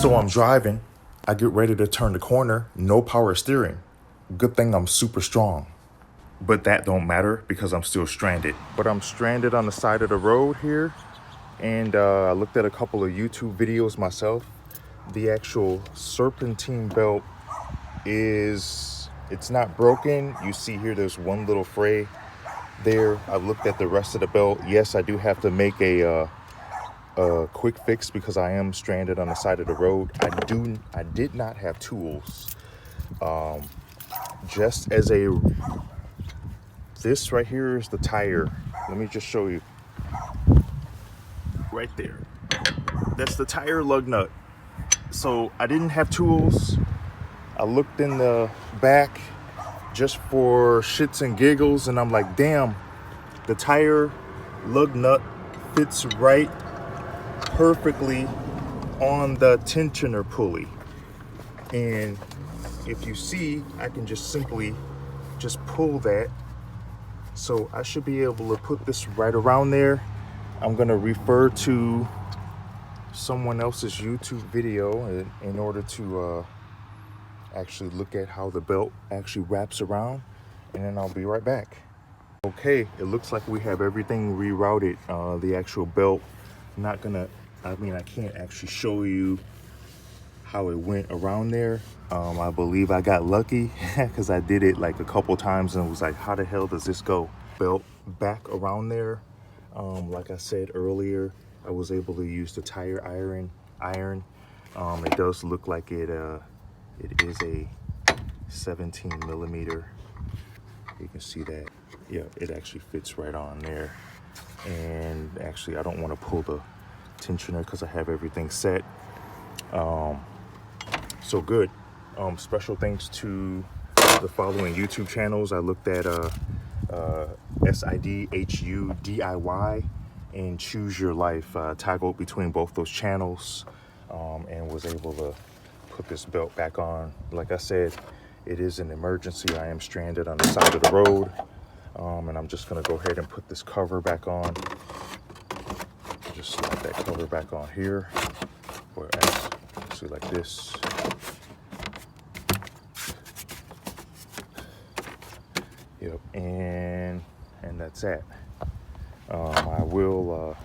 So I'm driving, I get ready to turn the corner, no power steering. Good thing I'm super strong. But that don't matter because I'm still stranded. But I'm stranded on the side of the road here. And I looked at a couple of YouTube videos myself. The actual serpentine belt it's not broken. You see here, there's one little fray there. I looked at the rest of the belt. Yes, I do have to make a quick fix because I am stranded on the side of the road. I did not have tools. Just as this right here is the tire. Let me just show you. Right there. That's the tire lug nut. So I didn't have tools. I looked in the back just for shits and giggles, and I'm like, damn, the tire lug nut fits right perfectly on the tensioner pulley. And if you see, I can just simply just pull that. So I should be able to put this right around there. I'm gonna refer to someone else's YouTube video in order to actually look at how the belt actually wraps around, and then I'll be right back. Okay, it looks like we have everything rerouted. The actual belt, I can't actually show you how it went around there. I believe I got lucky because I did it like a couple times and was like, how the hell does this go? Belt back around there. Like I said earlier, I was able to use the tire iron. It does look like it is a 17 millimeter. You can see that. Yeah, it actually fits right on there. And actually, I don't want to pull the tensioner because I have everything set. So good. Special thanks to the following YouTube channels. I looked at SIDHU DIY and Choose Your Life. Toggled between both those channels and was able to put this belt back on. Like I said, it is an emergency. I am stranded on the side of the road, and I'm just gonna go ahead and put this cover back on. Just slide that cover back on here, or actually like this. Yep, and that's that. I will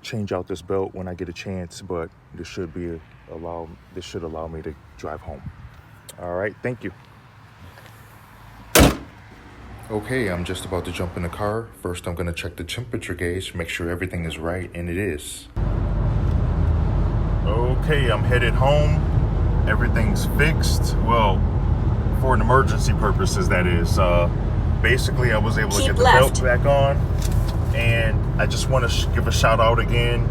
change out this belt when I get a chance, but this should allow me to drive home. All right, thank you. Okay, I'm just about to jump in the car. First, I'm gonna check the temperature gauge, make sure everything is right, and it is. Okay, I'm headed home. Everything's fixed. Well, for an emergency purposes, that is. Basically, I was able to get the belt back on, and I just want to give a shout out again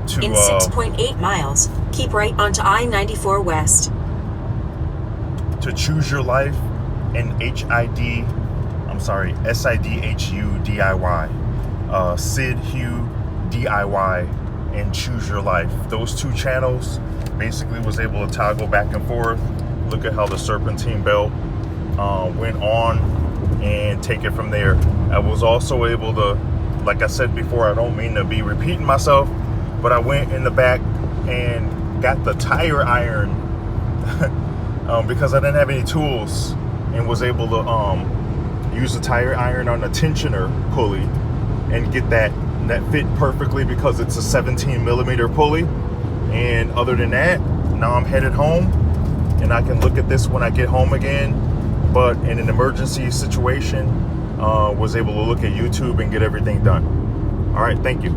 to in 6.8 miles, keep right onto I-94 West. To Choose Your Life and SIDHU DIY, Sid Hugh DIY and Choose Your Life. Those two channels basically was able to toggle back and forth. Look at how the serpentine belt went on and take it from there. I was also able to, like I said before, I don't mean to be repeating myself, but I went in the back and got the tire iron because I didn't have any tools, and was able to use the tire iron on the tensioner pulley and get that fit perfectly because it's a 17 millimeter pulley. And other than that, now I'm headed home, and I can look at this when I get home again. But in an emergency situation, was able to look at YouTube and get everything done. All right, thank you.